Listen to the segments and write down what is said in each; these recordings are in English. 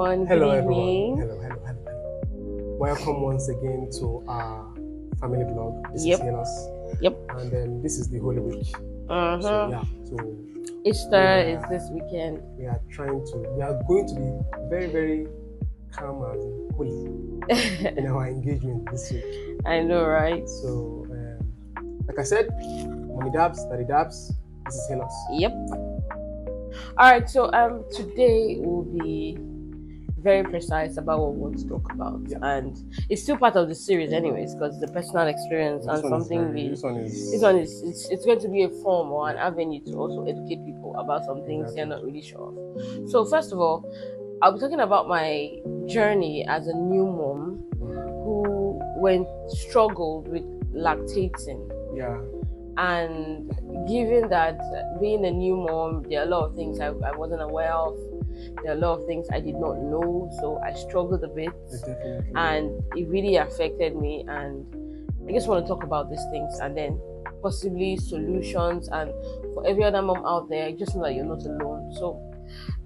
everyone. Hello, Good everyone. evening. Hello. Welcome once again to our family vlog. This Yep. is Helos. Yep. And this is the Holy Week. So Easter is this weekend. we are going to be very, very calm and holy in our engagement this week. I know, right? So, like I said, Mommy Dabs, Daddy Dabs, this is Helos. Yep. All right. So today we'll be very precise about what we want to talk about, and it's still part of the series, anyways, because the personal experience and something this one is it's going to be a form or an avenue to also educate people about some things they're not really sure of. So first of all, I'll be talking about my journey as a new mom who struggled with lactating. Yeah. And given that being a new mom, there are a lot of things I wasn't aware of. There are a lot of things I did not know, so I struggled a bit, and it really affected me. And I just want to talk about these things, and then possibly solutions. And for every other mom out there, just know that you're not alone. So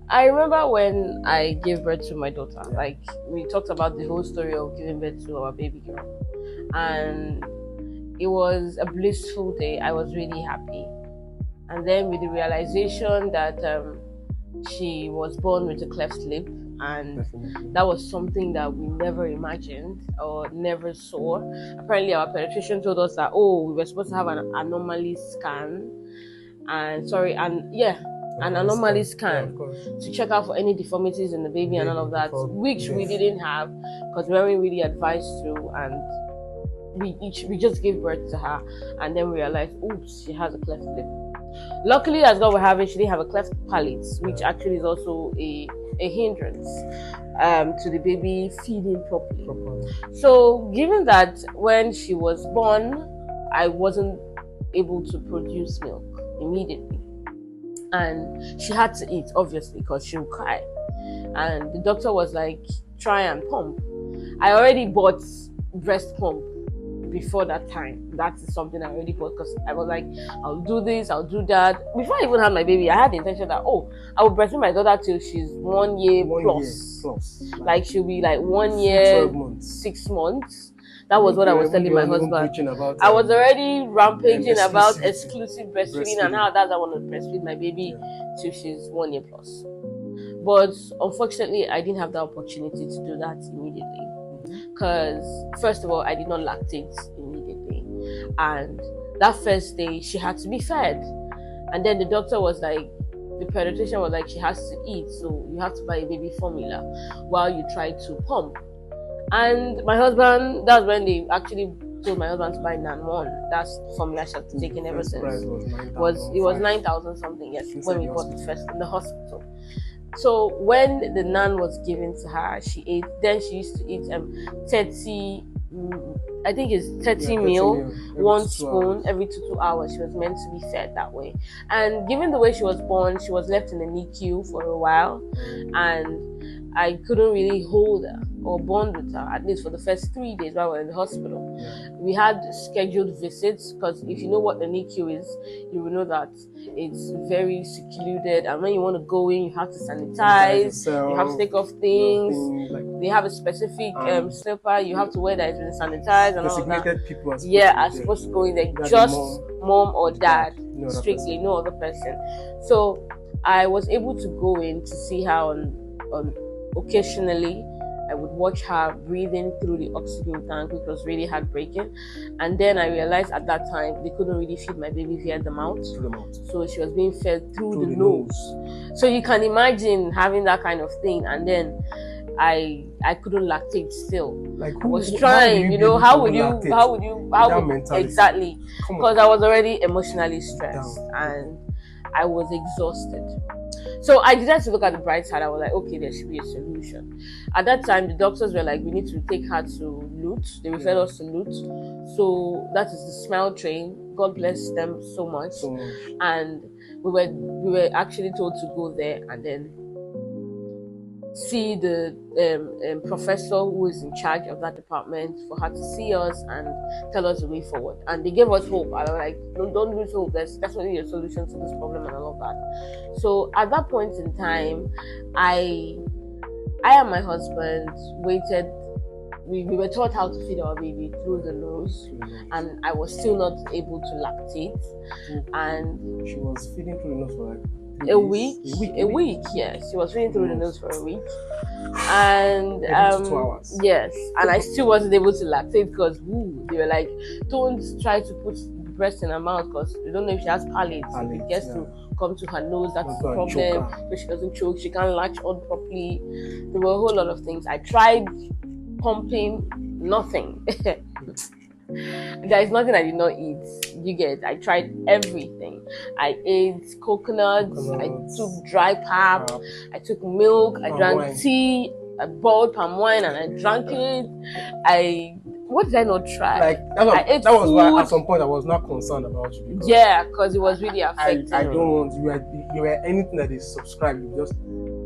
I remember when I gave birth to my daughter, like we talked about the whole story of giving birth to our baby girl, and it was a blissful day. I was really happy. And then with the realization that she was born with a cleft lip, and that was something that we never imagined or never saw. Apparently our pediatrician told us that we were supposed to have an anomaly scan an anomaly scan to check out for any deformities in the baby and all of that, which we didn't have because we weren't really advised to, and we just gave birth to her, and then we realized, oops, she has a cleft lip. Luckily, as God will have it, she didn't have a cleft palate, which actually is also a hindrance to the baby feeding properly. So given that when she was born, I wasn't able to produce milk immediately, and she had to eat, obviously, because she would cry, and the doctor was like, try and pump. I already bought breast pump before that time. That is something I already bought because I was like, I'll do this, I'll do that. Before I even had my baby, I had the intention that I will breastfeed my daughter till she's 1 year plus. Like she'll be like 1 year, 6 months. That was what I was telling my husband. I was already rampaging about exclusive breastfeeding and how I want to breastfeed my baby till she's 1 year plus. But unfortunately, I didn't have the opportunity to do that immediately. Because first of all, I did not lactate immediately, and that first day she had to be fed, and then the doctor was like, the pediatrician was like, she has to eat, so you have to buy a baby formula while you try to pump. And my husband, that's when they actually told my husband to buy Nan1. That's the formula she had taken ever since. It was 9,000 something, yes, when we bought it first in the hospital. So when the Nan was given to her, she ate. Then she used to eat 30, I think it's 30 meal, 1 spoon every 2 hours. She was meant to be fed that way. And given the way she was born, she was left in the NICU for a while, and I couldn't really hold her or bond with her, at least for the first 3 days while we were in the hospital. We had scheduled visits, because if you know what the NICU is, you will know that it's very secluded, and when you want to go in, you have to sanitize, you have to take off things, they have a specific slipper you have to wear that has been sanitized and all of that. People are supposed to go in there, just mom or dad, strictly, no other person. So I was able to go in to see her on occasionally. I would watch her breathing through the oxygen tank, which was really heartbreaking. And then I realized at that time they couldn't really feed my baby via the mouth. So she was being fed through the nose. So you can imagine having that kind of thing. And then I couldn't lactate still. Like I was trying, how would you exactly? Because I was already emotionally stressed and I was exhausted. So I decided to look at the bright side. I was like, okay, there should be a solution. At that time, the doctors were like, we need to take her to Lute. They referred us to Lute. So that is the smile train. God bless them so much. And we were actually told to go there and then see the professor who is in charge of that department, for her to see us and tell us the way forward. And they gave us hope. I was like, don't lose hope. There's definitely a solution to this problem and all of that. So at that point in time, I I and my husband waited. We were taught how to feed our baby through the nose, and I was still not able to lactate. And she was feeding through the nose for like a week. Yes, she was feeding through the nose for a week, and every 2 hours. Yes, and I still wasn't able to lactate because they were like, don't try to put the breast in her mouth because you don't know if she has palate. If it gets to come to her nose, that's the problem. Because she doesn't choke, she can't latch on properly. There were a whole lot of things. I tried pumping, nothing. There is nothing I did not eat. You get, I tried everything. I ate coconuts. I took dry pap, I took milk, I drank tea, I boiled palm wine and I drank it. What did I not try? Like that was why at some point I was not concerned about you. Because it was really affecting. I don't want you were anything that is subscribed. You just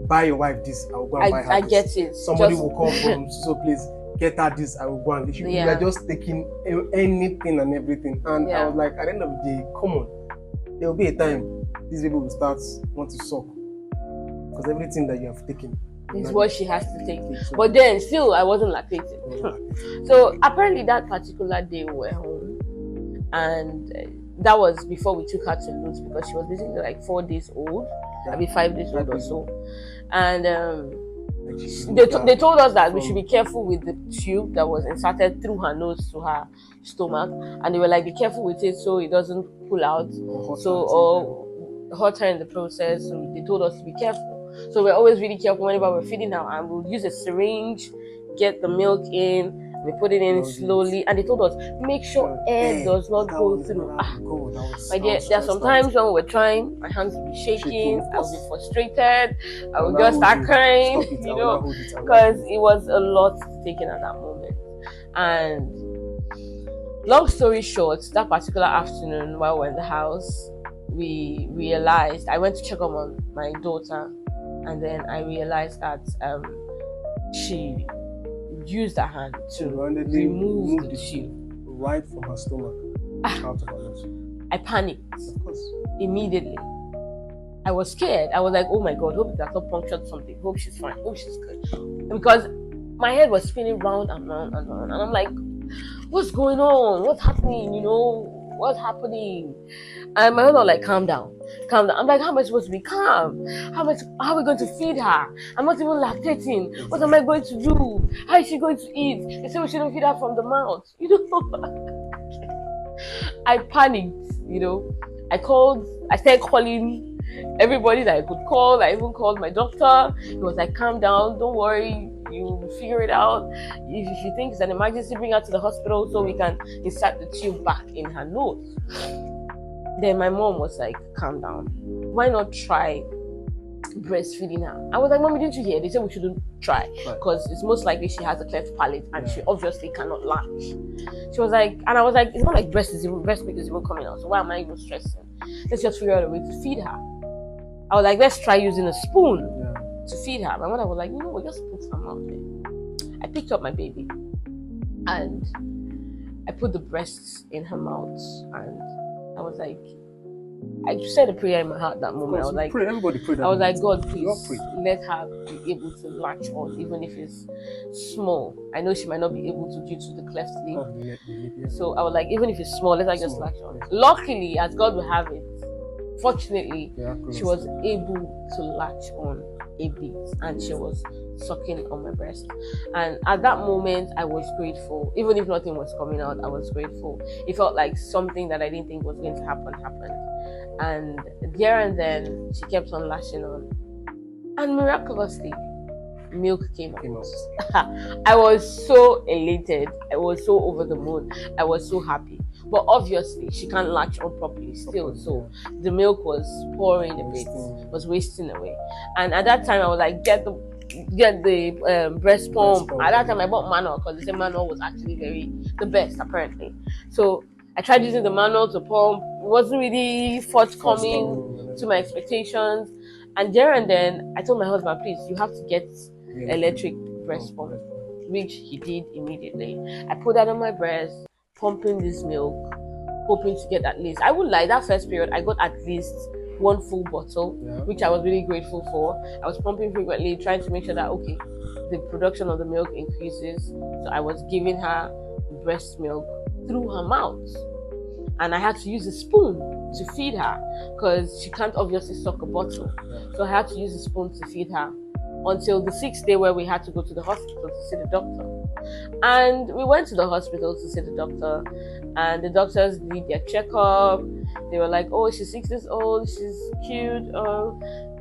buy your wife this. I will go and buy her I this. Get it. Somebody will come from so please get her this. I will go and you were just taking anything and everything. And I was like, at the end of the day, come on. There will be a time these people will start want to suck because everything that you have taken is what she has to take. But then still I wasn't lactating. So apparently that particular day we were home, and that was before we took her to Lutz because she was basically like 4 days old, maybe 5 days old or so. And they told us that we should be careful with the tube that was inserted through her nose to her stomach, and they were like, be careful with it so it doesn't pull out, or hurt her in the process. So they told us to be careful. So we're always really careful whenever we're feeding her, and we'll use a syringe, get the milk in, we put it in slowly, and they told us make sure air does not go through. My dear, there are sometimes when we're trying, my hands will be shaking, I will be frustrated, I will just start crying, because it was a lot to take in at that moment. And long story short, that particular afternoon while we're in the house, we realized, I went to check up on my daughter, and then I realized that she used her hand to remove the tube right from her stomach out of her nose. I panicked immediately. I was scared. I was like, oh my God, hope it has not punctured something. Hope she's fine. Hope she's good. Because my head was spinning round and round and round. And I'm like, what's going on? What's happening? What's happening? And my husband was like, calm down. I'm like, how am I supposed to be calm? How are we going to feed her? I'm not even lactating. What am I going to do? How is she going to eat? They say we shouldn't feed her from the mouth. I panicked, I started calling everybody that I could call. I even called my doctor. He was like, calm down, don't worry, you figure it out. If you think it's an emergency, bring her to the hospital so we can insert the tube back in her nose. Then my mom was like, calm down. Why not try breastfeeding her? I was like, Mommy, didn't you hear? They said we shouldn't try because it's most likely she has a cleft palate and she obviously cannot latch. She was like, and I was like, it's not like breast milk is even coming out, so why am I even stressing? Let's just figure out a way to feed her. I was like, let's try using a spoon to feed her. My mother was like, we'll just put some out there. I picked up my baby and I put the breasts in her mouth, and I was like, I said a prayer in my heart that moment. I was like, everybody prayed. I was like, God, please let her be able to latch on, even if it's small. I know she might not be able to due to the cleft lip. So I was like, even if it's small, let her just latch on. Luckily, as God will have it, fortunately, she was able to latch on a bit, and she was sucking on my breast. And at that moment, I was grateful. Even if nothing was coming out, I was grateful. It felt like something that I didn't think was going to happen happened. And there and then, she kept on lashing on. And miraculously, milk came out. I was so elated. I was so over the moon. I was so happy. But obviously, she can't latch on properly still. So the milk was pouring a bit, was wasting away. And at that time, I was like, get the breast pump. At that time, I bought manual because the same manual was actually the best, apparently. So I tried using the manual to pump. It wasn't really forthcoming to my expectations. And there and then, I told my husband, please, you have to get electric breast pump, which he did immediately. I put that on my breast, pumping this milk, hoping to get at least, I would lie, that first period, I got at least one full bottle, which I was really grateful for. I was pumping frequently, trying to make sure that, okay, the production of the milk increases. So I was giving her breast milk through her mouth. And I had to use a spoon to feed her because she can't obviously suck a bottle. So I had to use a spoon to feed her until the 6th day where we had to go to the hospital to see the doctor. And we went to the hospital to see the doctor, and the doctors did their checkup. They were like, oh, she's 6 years old, she's cute. Oh,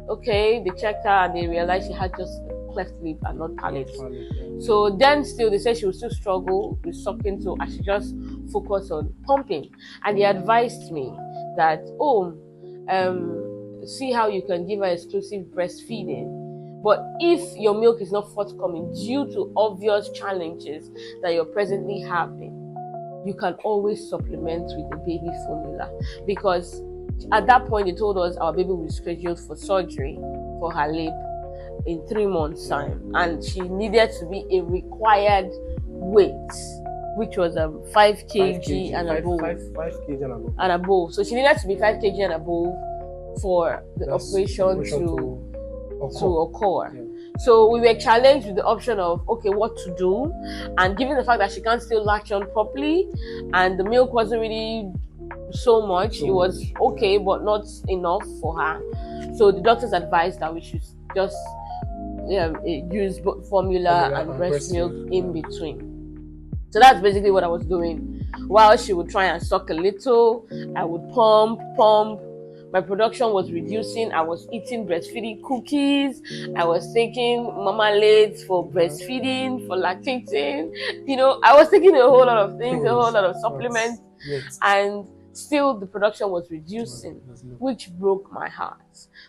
okay. They checked her and they realized she had just cleft lip and not palate. So then still they said she would still struggle with sucking, so I should just focus on pumping. And they advised me that, see how you can give her exclusive breastfeeding. But if your milk is not forthcoming due to obvious challenges that you're presently having, you can always supplement with the baby formula. Because at that point, they told us our baby was scheduled for surgery for her lip in 3 months' time. And she needed to be a required weight, which was 5 kg and above. 5 kg and above. So she needed to be 5 kg and above for the operation to occur. Yeah. So we were challenged with the option of, okay, what to do. And given the fact that she can't still latch on properly and the milk wasn't really so much, it was okay, but not enough for her. So the doctors advised that we should just use both formula and breast milk in between. So that's basically what I was doing. While she would try and suck a little, I would pump. My production was reducing. I was eating breastfeeding cookies. I was taking mama laids for breastfeeding, for lactating. I was taking a whole lot of things, a whole lot of supplements. Yes. And still the production was reducing, which broke my heart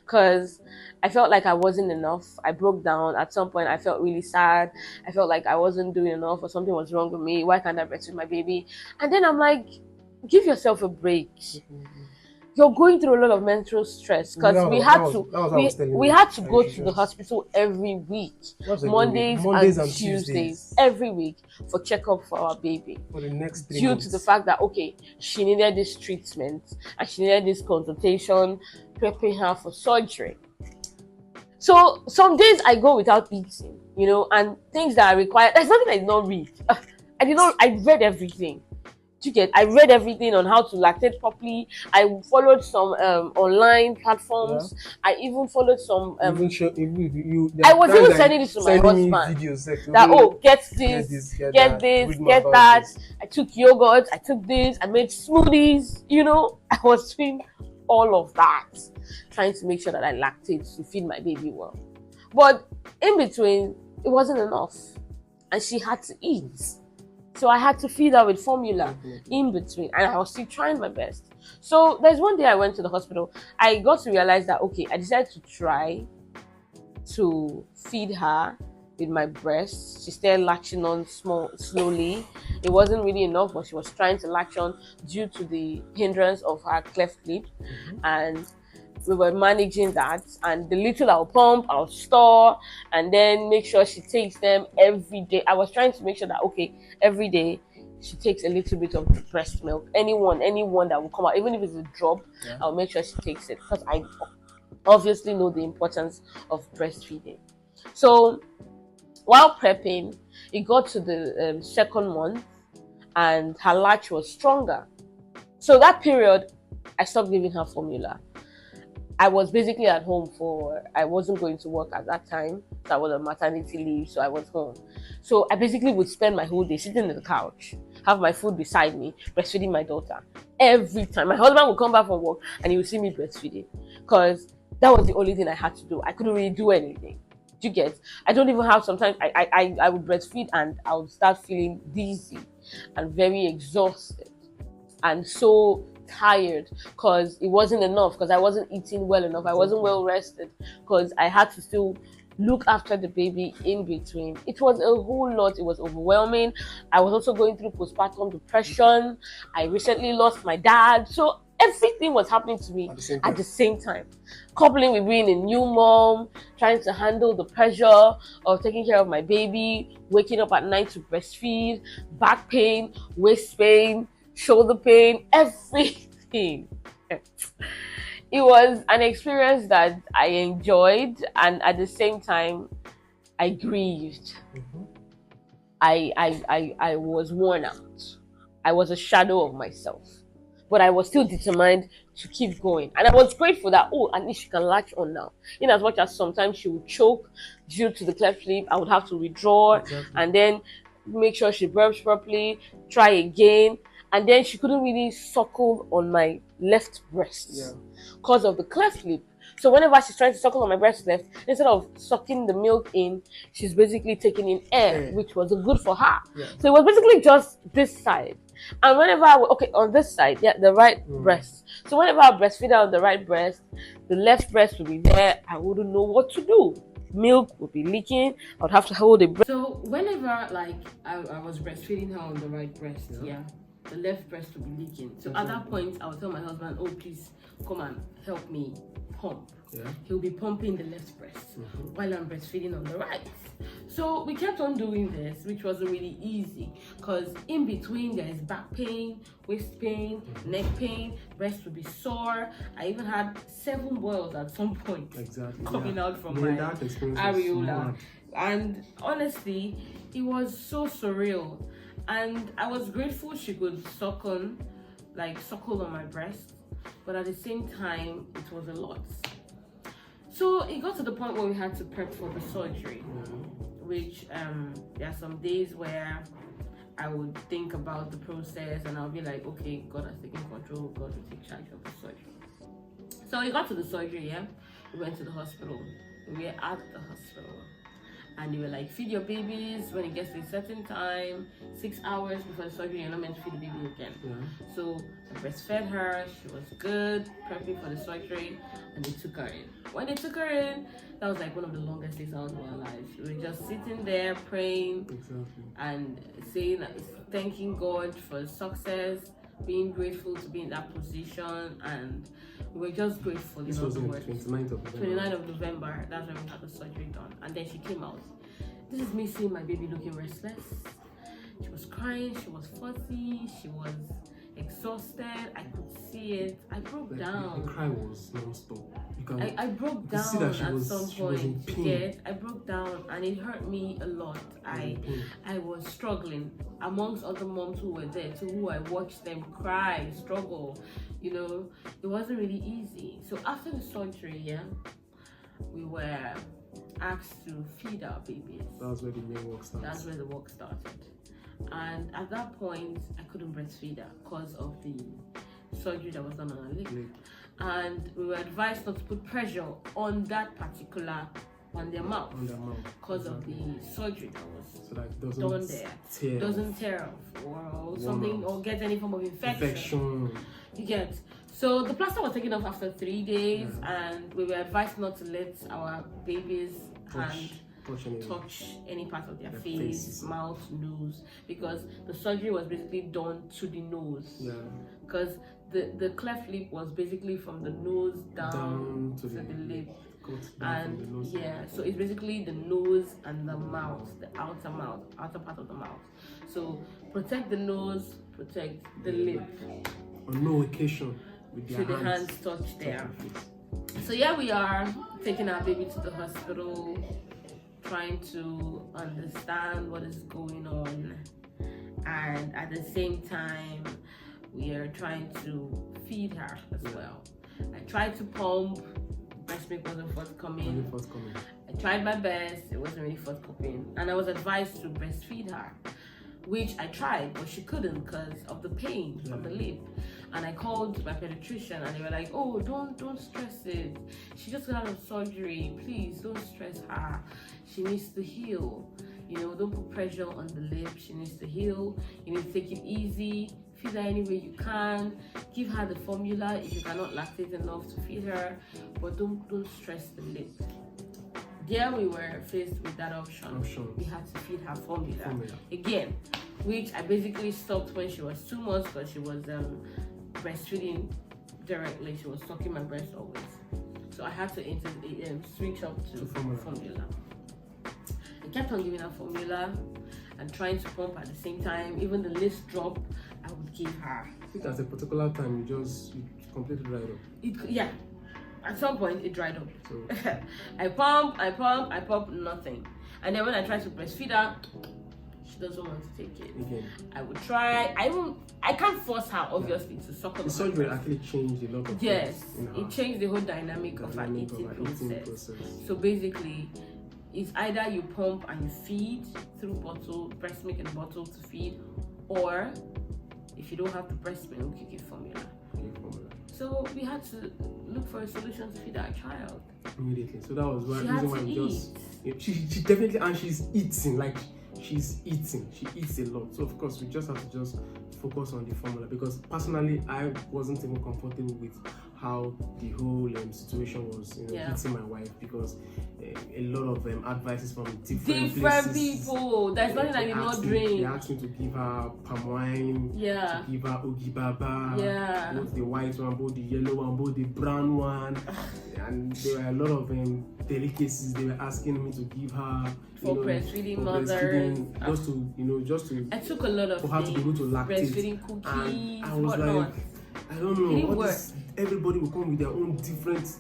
because I felt like I wasn't enough. I broke down. At some point, I felt really sad. I felt like I wasn't doing enough or something was wrong with me. Why can't I breastfeed my baby? And then I'm like, give yourself a break. You're going through a lot of mental stress because we had to go to the hospital every week, Mondays and Tuesdays, every week for checkup for our baby. For the next 3 due months. To the fact that she needed this treatment and she needed this consultation, prepping her for surgery. So some days I go without eating, and things that are required. There's nothing I did not read. I read everything. I read everything on how to lactate properly. I followed some online platforms. Yeah. I even followed some. I was even sending this to my husband. Videos, get this, get that. I took yogurt. I took this. I made smoothies. I was doing all of that, trying to make sure that I lactate to feed my baby well. But in between, it wasn't enough, and she had to eat. So I had to feed her with formula in between, and I was still trying my best. So there's one day I went to the hospital. I got to realize that, I decided to try to feed her with my breast. She started latching on slowly. It wasn't really enough, but she was trying to latch on due to the hindrance of her cleft lip. And we were managing that, and the little I'll pump, I'll store, and then make sure she takes them every day. I was trying to make sure that, every day she takes a little bit of breast milk. Anyone that will come out, even if it's a drop, I'll make sure she takes it because I obviously know the importance of breastfeeding. So while prepping, it got to the 2nd month, and her latch was stronger. So that period, I stopped giving her formula. I was basically at home I wasn't going to work at that time. So I was on maternity leave, so I was home. So I basically would spend my whole day sitting on the couch, have my food beside me, breastfeeding my daughter. Every time. My husband would come back from work and he would see me breastfeeding because that was the only thing I had to do. I couldn't really do anything. Do you get? I don't even have, sometimes I would breastfeed and I would start feeling dizzy and very exhausted and so tired because it wasn't enough, because I wasn't eating well enough. I wasn't well rested because I had to still look after the baby in between. It was a whole lot. It was overwhelming. I was also going through postpartum depression. I recently lost my dad. So everything was happening to me at the same time. Coupling with being a new mom, trying to handle the pressure of taking care of my baby, waking up at night to breastfeed, back pain, waist pain, shoulder pain, everything. it was an experience that I enjoyed, and at the same time, I grieved. Mm-hmm. I was worn out. I was a shadow of myself, but I was still determined to keep going. And I was grateful that, oh, at least she can latch on now. In as much as sometimes she would choke due to the cleft lip, I would have to withdraw and then make sure she burps properly, try again. And then she couldn't really suckle on my left breast because of the cleft lip. So whenever she's trying to suckle on my breast left, instead of sucking the milk in, she's basically taking in air, which was good for her. Yeah. So it was basically just this side. And whenever on this side, the right breast. So whenever I breastfeed her on the right breast, the left breast would be there. I wouldn't know what to do. Milk would be leaking. I would have to hold it. So whenever I was breastfeeding her on the right breast, the left breast would be leaking. So at that point, I would tell my husband, oh, please come and help me pump. Yeah. He'll be pumping the left breast while I'm breastfeeding on the right. So we kept on doing this, which wasn't really easy because in between there is back pain, waist pain, neck pain, breast would be sore. I even had 7 boils at some point coming out from my areola. And honestly, it was so surreal. And I was grateful she could suckle on my breast, but at the same time, it was a lot. So it got to the point where we had to prep for the surgery, which there are some days where I would think about the process and I'll be like, okay, God has taken control, God will take charge of the surgery. So we got to the surgery, we went to the hospital. We were at the hospital. And they were like, feed your babies when it gets to a certain time, 6 hours before the surgery, you're not meant to feed the baby again. Yeah. So I breastfed her, she was good, prepping for the surgery, and they took her in. When they took her in, that was like one of the longest days out of our lives. We were just sitting there praying and saying, thanking God for success, being grateful to be in that position, and we were just grateful. This was on the 29th of November. 29th of November, that's when we had the surgery done. And then she came out. This is me seeing my baby looking restless. She was crying, she was fussy, she was exhausted. I could see it. I broke down. The cry was non-stop. I broke down at some point. I broke down and it hurt me a lot. I was struggling amongst other moms who were there too, who I watched them cry, struggle. You know, it wasn't really easy. So after the surgery, we were asked to feed our babies. That was where the main work started. That's where the work started. And at that point, I couldn't breastfeed her because of the surgery that was done on her lip. And we were advised not to put pressure on that particular, on their mouth. Because of the surgery that was done there. Doesn't tear off or something, or get any form of infection. You get. So the plaster was taken off after 3 days, and we were advised not to let our babies' hand touch any part of their face, mouth, nose, because the surgery was basically done to the nose. Because the cleft lip was basically from the nose down to the lip. And so it's basically the nose and the mouth, the outer part of the mouth. So protect the nose, protect the lip. On no occasion should the hands touch there. So here we are, taking our baby to the hospital, trying to understand what is going on, and at the same time we are trying to feed her as well. I tried to pump, breast milk wasn't forthcoming. I tried my best, it wasn't really forthcoming, and I was advised to breastfeed her, which I tried, but she couldn't because of the pain from the lip. And I called my pediatrician and they were like, oh, don't stress it. She just got out of surgery. Please don't stress her. She needs to heal. You know, don't put pressure on the lip. She needs to heal. You need to take it easy. Feed her any way you can. Give her the formula if you cannot lactate enough to feed her. But don't stress the lip. There we were faced with that option. We had to feed her formula again, which I basically stopped when she was 2 months because she was breastfeeding directly. She was sucking my breast always. So I had to switch up to formula. I kept on giving her formula and trying to pump at the same time. Even the list drop, I would give her. I think at a particular time you completely dried up. at some point it dried up. So I pump, nothing. And then when I try to breastfeed her, she doesn't want to take it. Again. I would try. I can't force her, obviously, to suck up. The surgery actually changed a lot of things. It changed the whole dynamic of her eating process. So basically, it's either you pump and you feed through bottle, breast milk in a bottle to feed, or if you don't have the breast milk, you give formula. So we had to look for a solution to feed our child immediately. So that was one reason why she definitely, and she's eating, like she's eating. She eats a lot. So of course we just have to just focus on the formula, because personally I wasn't even comfortable with how the whole situation was, hitting my wife, because a lot of advices from different places, people. There's nothing I did not drink. They asked me to give her palm wine, to give her Ogi Baba, both the white one, both the yellow one, both the brown one, and there were a lot of delicacies they were asking me to give her for breastfeeding mothers. Just to I took a lot of for her to be able to lactate. Breastfeeding cookies. And I was like, I don't know. Everybody will come with their own different,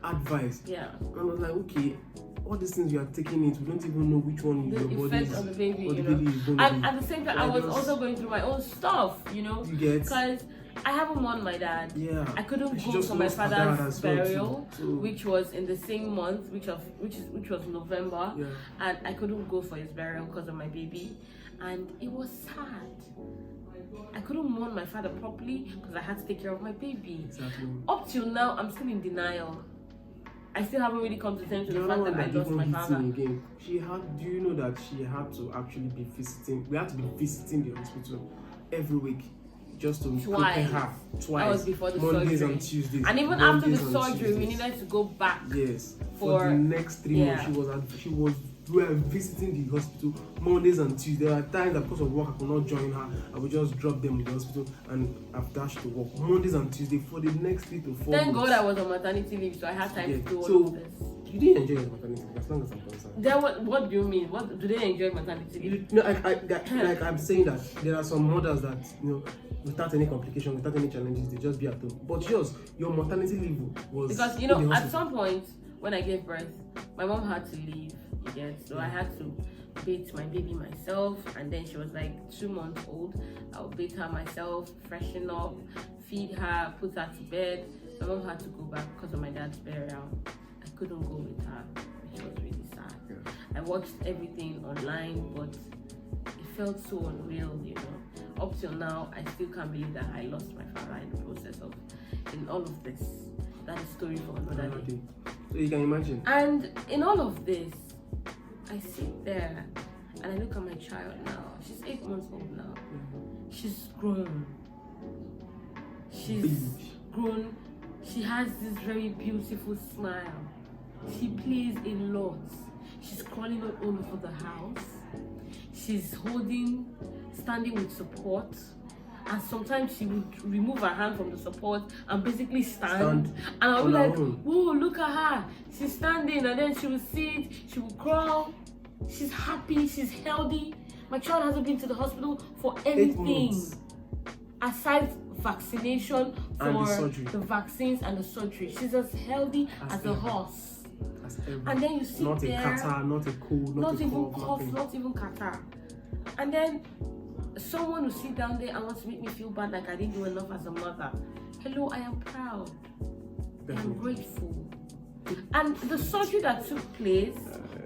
advice. Yeah. And I was like, okay, all these things you are taking it, we don't even know which one the your body effect on the baby, is going to be. And at the same time, I was also going through my own stuff, You get? Because I haven't mourned my dad. Yeah. I couldn't go for my father's burial, which was in the same month, which was November, and I couldn't go for his burial because of my baby, and it was sad. I couldn't mourn my father properly because I had to take care of my baby. Exactly. Up till now, I'm still in denial. I still haven't really come to terms with the fact that I lost my father. Again. Do you know that she had to actually be visiting? We had to be visiting the hospital every week just to prepare her twice. That was before the Mondays surgery. And Tuesdays. And even after the surgery, we needed to go back. Yes. For the next 3 months, we were visiting the hospital Mondays and Tuesdays. There were times that because of work I could not join her. I would just drop them in the hospital and I've dashed to work Mondays and Tuesdays for the next 3 to 4 months. Thank God I was on maternity leave, so I had time to do all of this. You didn't enjoy your maternity leave, as long as I'm concerned. Then what do you mean? What do they enjoy maternity leave? Like I'm saying that there are some mothers that without any complication, without any challenges, they just be at home. But yours, your maternity leave was because at some point when I gave birth, my mom had to leave. So I had to bathe my baby myself, and then she was like 2 months old. I would bathe her myself, freshen up, feed her, put her to bed. My mom had to go back because of my dad's burial. I couldn't go with her, which was really sad. I watched everything online, but it felt so unreal, Up till now, I still can't believe that I lost my father in the process of in all of this. That is story for another day. So you can imagine. And in all of this, I sit there and I look at my child now. She's 8 months old now. She's grown. She's grown. She has this very beautiful smile. She plays a lot. She's crawling all over the house. She's standing with support. And sometimes she would remove her hand from the support and basically stand. And I'll be like, whoa, look at her. She's standing, and then she will sit, she will crawl. She's happy, she's healthy. My child hasn't been to the hospital for anything aside vaccination for the vaccines and the surgery. She's as healthy as a horse. And then you sit not there. Not a catarrh, not a cold, not even cough, not even catarrh. And then someone will sit down there and want to make me feel bad, like I didn't do enough as a mother. Hello, I am proud. I am grateful. And the surgery that took place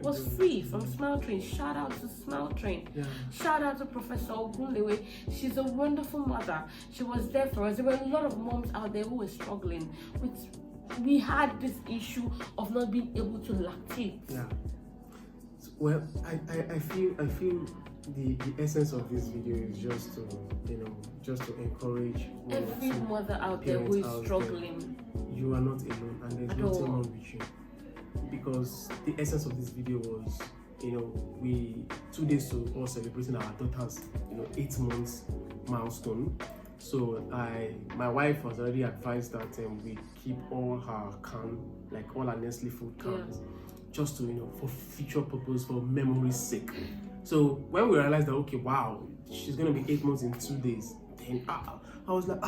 was free from Smile Train. Shout out to Smile Train. Shout out to Professor Ogunlewe. She's a wonderful mother. She was there for us. There were a lot of moms out there who were struggling with. We had this issue of not being able to lactate. Well, I feel the essence of this video is just to encourage every mother out there who is struggling. You are not alone, and there's nothing wrong with you. Because the essence of this video was, we 2 days to us celebrating our daughter's 8 months milestone. So my wife was already advised that we keep all her all her Nestle food cans, just to for future purpose, for memory's sake. So when we realized that she's gonna be 8 months in 2 days, then I was like,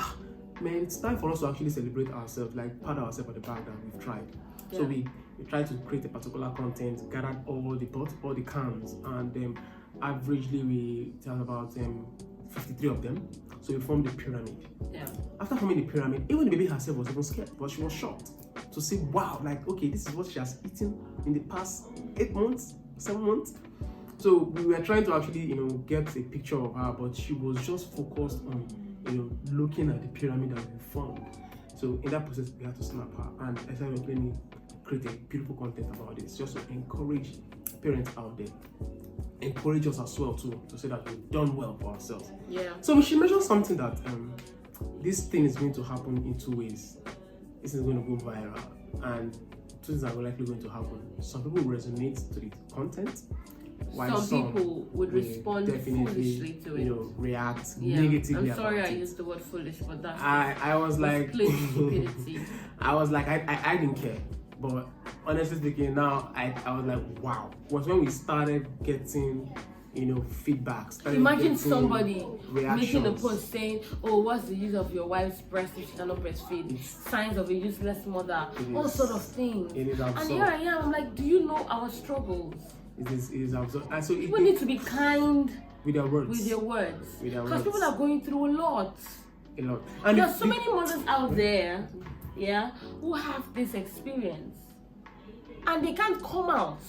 man, it's time for us to actually celebrate ourselves, like pat ourselves on the back that we've tried. Yeah. So we tried to create a particular content, gathered all the cans, and averagely we tell about 53 of them. So we formed the pyramid. Yeah. After forming the pyramid, even the baby herself was even scared, but she was shocked to see, wow, like, okay, this is what she has eaten in the past 8 months, 7 months. So we were trying to actually, get a picture of her, but she was just focused on, looking at the pyramid that we formed. So in that process, we had to snap her, and I started planning create a beautiful content about this, just to encourage parents out there, encourage us as well too, to say that we've done well for ourselves. Yeah. So she mentioned something that this thing is going to happen in 2 ways. This is going to go viral, and 2 things are likely going to happen. Some people will resonate to the content, while some people would respond foolishly to it. React negatively. I'm sorry I used the word foolish, but that's I was like stupidity. I was like I didn't care. But honestly speaking, now I was like, wow. It was when we started getting feedback. Imagine somebody making a post saying, oh, what's the use of your wife's breast if she cannot breastfeed? Signs of a useless mother, all sort of things. It is absurd. And here I am, I'm like, do you know our struggles? It is absurd. And so people need to be kind with their words. Because people are going through a lot. And there are so many mothers out there, who have this experience. And they can't come out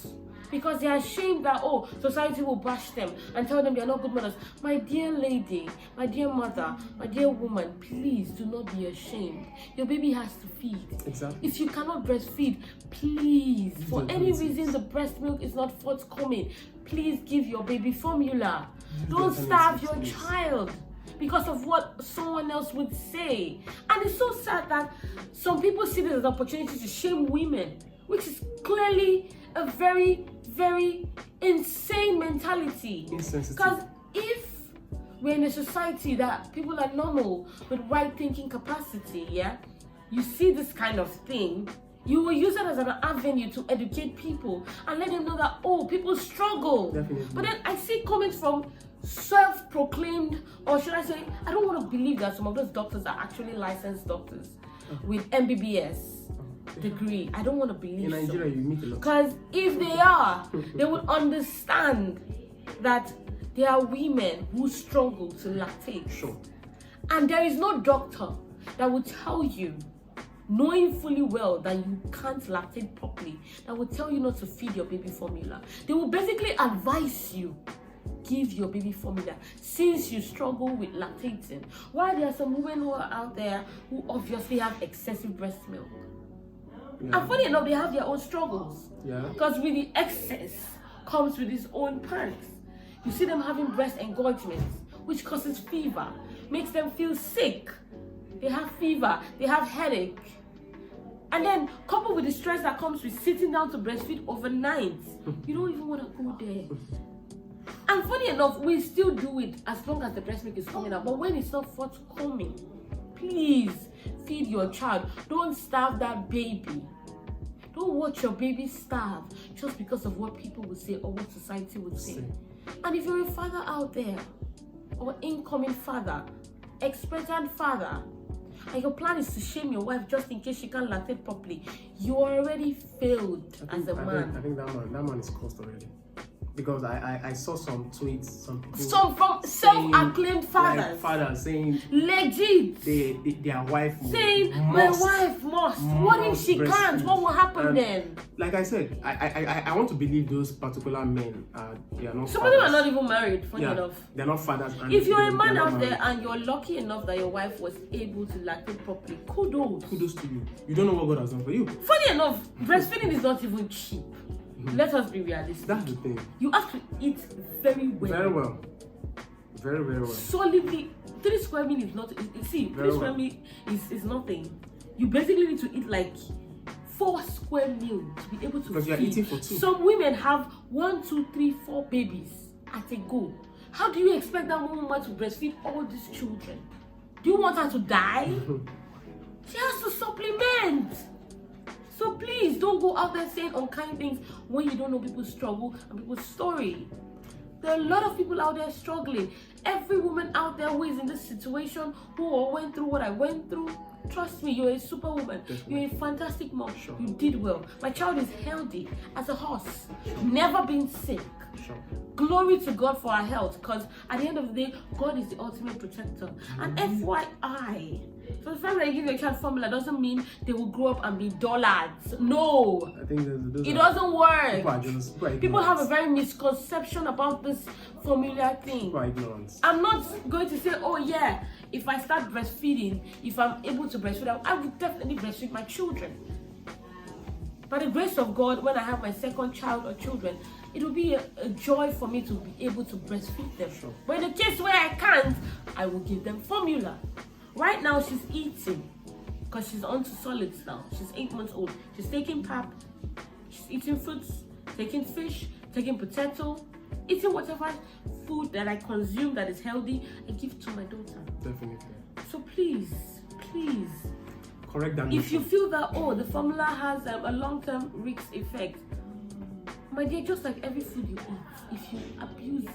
because they are ashamed that, society will bash them and tell them they are not good mothers. My dear lady, my dear mother, my dear woman, please do not be ashamed. Your baby has to feed. Exactly. If you cannot breastfeed, please, for any reason the breast milk is not forthcoming, please give your baby formula. Don't starve your child because of what someone else would say. And it's so sad that some people see this as an opportunity to shame women, which is clearly a very, very insane mentality. Insensitive. Because if we're in a society that people are normal with right thinking capacity, you see this kind of thing, you will use it as an avenue to educate people and let them know that, people struggle. Definitely. But then I see comments from self-proclaimed, or should I say, I don't want to believe that some of those doctors are actually licensed doctors with MBBS degree. I don't want to believe in Nigeria you meet a lot. Because if they are, they would understand that there are women who struggle to lactate. Sure. And there is no doctor that will tell you, knowing fully well that you can't lactate properly, that will tell you not to feed your baby formula. They will basically advise you, give your baby formula since you struggle with lactating. While there are some women who are out there who obviously have excessive breast milk. And funny enough, they have their own struggles. Because with the excess comes with its own perks. You see them having breast engorgements, which causes fever, makes them feel sick. They have fever, they have headache. And then coupled with the stress that comes with sitting down to breastfeed overnight, you don't even want to go there. And funny enough, we still do it as long as the breast milk is coming out. But when it's not forthcoming, please feed your child. Don't starve that baby. Don't watch your baby starve just because of what people will say or what society would say. And if you're a father out there, or incoming father, expectant father, and your plan is to shame your wife just in case she can't lactate properly, you already failed as a man. I think that man is cursed already. Because I saw some tweets, some from self-acclaimed fathers. Like fathers saying legit. Their wife saying my wife must. What if she can't? What will happen then? Like I said, I want to believe those particular men they are not. Some of them are not even married, funny enough. They're not fathers. And if you're a man out there and you're lucky enough that your wife was able to lactate properly, kudos. Kudos to you. You don't know what God has done for you. Funny enough, breastfeeding is not even cheap. Let us be realistic. That's the thing. You have to eat very well. Very well. Very, very well. Solidly. 3 square meal is not. See, 3 square meal is nothing. You basically need to eat like 4 square meals to be able to feed. Because you're eating for 2. Some women have 1, 2, 3, 4 babies at a go. How do you expect that one woman to breastfeed all these children? Do you want her to die? She has to supplement. So please don't go out there saying unkind things when you don't know people's struggle and people's story. There are a lot of people out there struggling. every woman out there who is in this situation, who all went through what I went through, trust me, you're a superwoman. You're a fantastic mom. Sure. You did well. My child is healthy as a horse. Sure. Never been sick. Sure. Glory to God for our health, because at the end of the day, God is the ultimate protector. And FYI, so the fact that I give your child formula doesn't mean they will grow up and be dullards. No, I think it doesn't work. People have a very misconception about this formula thing. I'm not going to say, oh yeah, if I start breastfeeding, if I'm able to breastfeed, I will definitely breastfeed my children. By the grace of God, when I have my second child or children, it will be a joy for me to be able to breastfeed them. Sure. But in the case where I can't, I will give them formula. Right now, she's eating because she's on to solids now. She's 8 months old. She's taking pap, she's eating fruits, taking fish, taking potato, eating whatever food that I consume that is healthy, I give to my daughter. Definitely. So please, correct that. If you feel that, oh, the formula has a long-term risk effect, my dear, just like every food you eat, if you abuse it,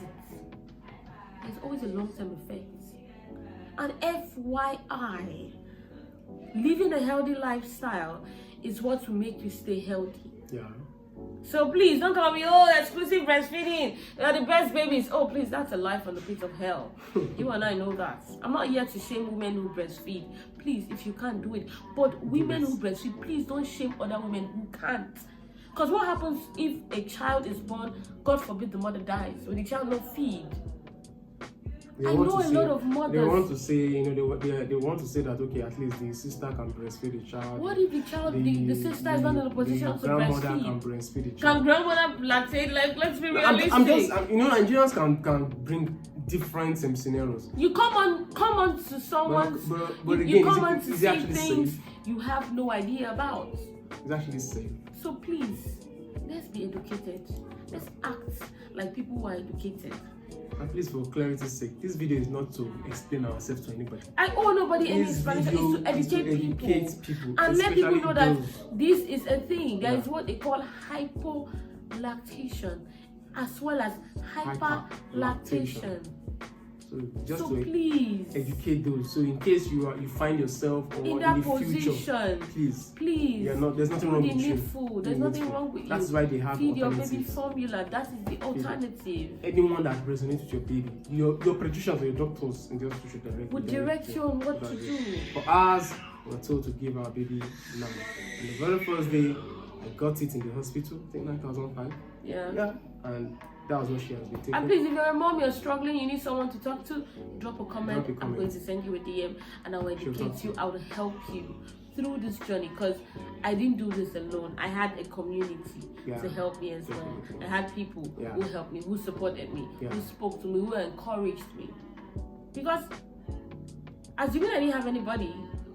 there's always a long-term effect. And FYI, living a healthy lifestyle is what will make you stay healthy. Yeah. So please don't call me, oh, exclusive breastfeeding, they're the best babies. Oh, please, that's a life on the pit of hell. You and I know that. I'm not here to shame women who breastfeed. Please, if you can't do it. But women who breastfeed, please don't shame other women who can't. Because what happens if a child is born, God forbid the mother dies, when the child not feed? I know a lot of mothers. They want to say, you know, they want to say that, okay, at least the sister can breastfeed the child. What if the child, the sister is not in a position to breastfeed? Grandmother can breastfeed the child. Can grandmother lactate? Like, let's be realistic. You know, Nigerians can bring different scenarios. You come on to someone's, but again, you come on to see things safe? You have no idea about. It's actually safe. So please, let's be educated. Let's act like people who are educated. At least for clarity's sake, this video is not to explain ourselves to anybody. I owe nobody any explanation. It's to educate people. And let people know that this is a thing. There is what they call hypolactation as well as hyperlactation. So just please educate those. So in case you find yourself in that position, future, please. There's nothing wrong with you. Food. There's nothing wrong with you. That's why they have feed your baby formula. That is the alternative. Anyone that resonates with your baby, your pediatricians or your doctors in the hospital would direct you on what to do. For us, we're told to give our baby now. And the very first day, I got it in the hospital. I think 9,005. Yeah. And that was what she has been taking. And please, if you're a mom, you're struggling, you need someone to talk to, drop a comment. I'm going to send you a DM and I will educate you. I will help you through this journey, because I didn't do this alone. I had a community to help me as well. I had people who helped me, who supported me, who spoke to me, who encouraged me. Because assuming I didn't have anybody,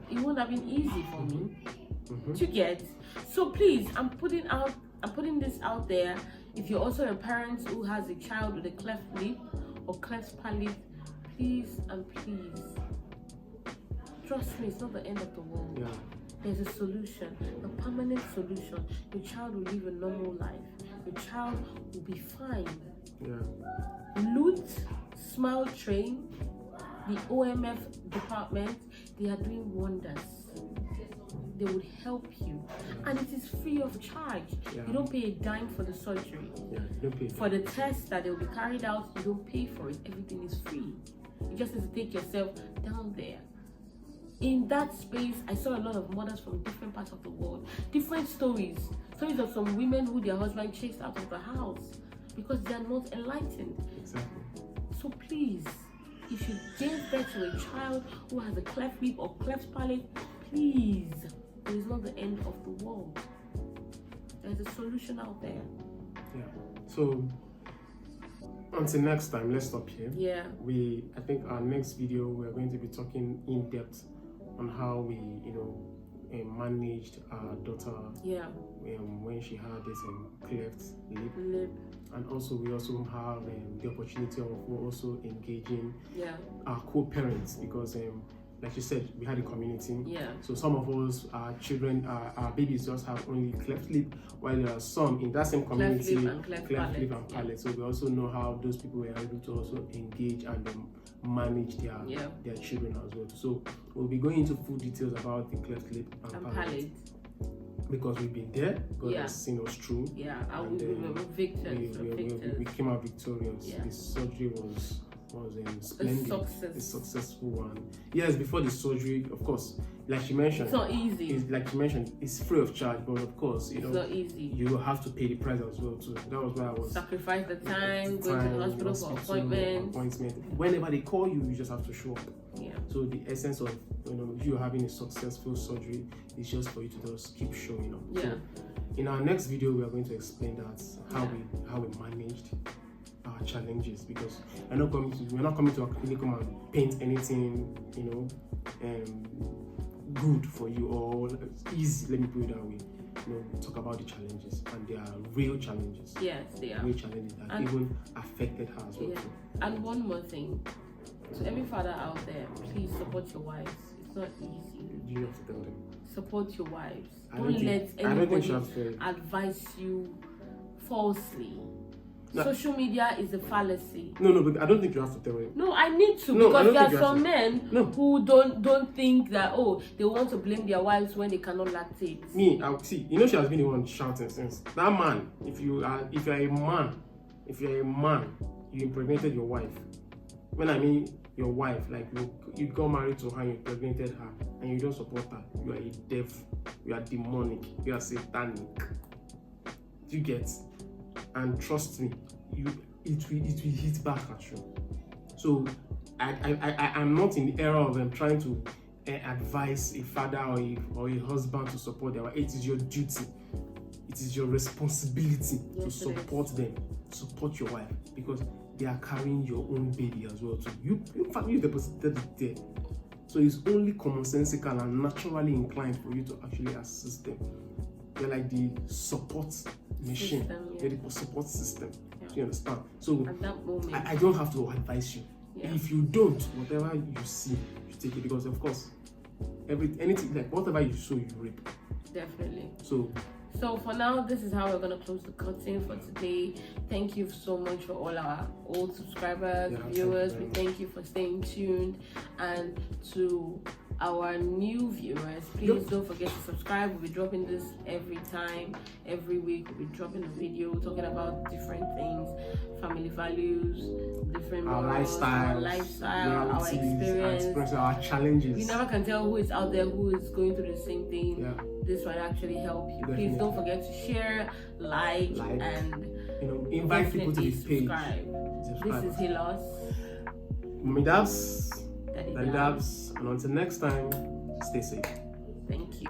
it wouldn't have been easy for me to get. So please, I'm putting this out there. If you're also a parent who has a child with a cleft lip or cleft palate, please and please, trust me, it's not the end of the world. Yeah. There's a solution, a permanent solution. Your child will live a normal life. Your child will be fine. Yeah. Loot, Smile Train, the OMF department, they are doing wonders. They would help you, and it is free of charge. You don't pay a dime for the surgery. You don't pay for the tests that will be carried out. You don't pay for it. Everything is free. You just have to take yourself down there. In that space, I saw a lot of mothers from different parts of the world, different stories of some women who their husband chased out of the house because they are not enlightened. Exactly. So please, if you give birth to a child who has a cleft lip or cleft palate, please, it is not the end of the world. There's a solution out there. Yeah. So until next time, let's stop here. Yeah. I think our next video we're going to be talking in depth on how we, managed our daughter. Yeah. When she had this cleft lip. And also we also have the opportunity of also engaging our co-parents, because like you said, we had a community. Yeah. So some of us, our children, our babies just have only cleft lip, while there are some in that same community, cleft lip and palate. So we also know how those people were able to also engage and manage their children as well. So we'll be going into full details about the cleft lip and palate. Because we've been there, God has seen us through. Yeah, and we were victors. We came out victorious. Yeah. The surgery was splendid. A successful one. Yes, before the surgery, of course, like you mentioned, it's not easy. It's free of charge, but of course, it's not easy. You have to pay the price as well too. That was why I was sacrifice the time, going to the hospital for appointment. Whenever they call you, you just have to show up. Yeah. So the essence of you having a successful surgery is just for you to just keep showing up. Yeah. So in our next video, we are going to explain that how we managed our challenges, because we're not coming to a clinic and paint anything good for you or easy. Let me put it that way. Talk about the challenges, and they are real challenges. Yes, they are real challenges that even affected her as well. Yeah. And one more thing, to every father out there, please support your wives. It's not easy. You have to tell them. Support your wives. Don't let anybody advise you falsely. No. Social media is a fallacy. No, but I don't think you have to tell them. No, I need to, because there are some men who don't think that they want to blame their wives when they cannot lactate. I'll see. She has been the one shouting since. That man, if you're a man, you impregnated your wife. When I mean your wife, like you got married to her, you impregnated her, and you don't support her, you are a devil, you are demonic, you are satanic. Do you get? And trust me, it will hit back at you. So I'm not in the era of them trying to advise a father or a husband to support their wife. It is your duty. It is your responsibility to support them. Support your wife, because they are carrying your own baby as well too. You deposited it there. So it's only commonsensical and naturally inclined for you to actually assist them. They're like the support machine. They're the support system. Yeah. Do you understand? So at that moment, I don't have to advise you. Yeah. If you don't, whatever you see, you take it, because of course, anything, like whatever you sow, you reap. Definitely. So for now, this is how we're gonna close the curtain for today. Thank you so much for all our old subscribers, viewers. We thank you for staying tuned, and to our new viewers, please don't forget to subscribe. We'll be dropping this every week. We'll be dropping a video talking about different things, family values, different morals, our lifestyle, our experience, our challenges. You never can tell who is out there who is going through the same thing. Yeah. This might actually help you. Definitely. Please don't forget to share, like and invite people to the page. This is Hilos, Mommy Dabs, Daddy Dabs, and until next time, stay safe. Thank you.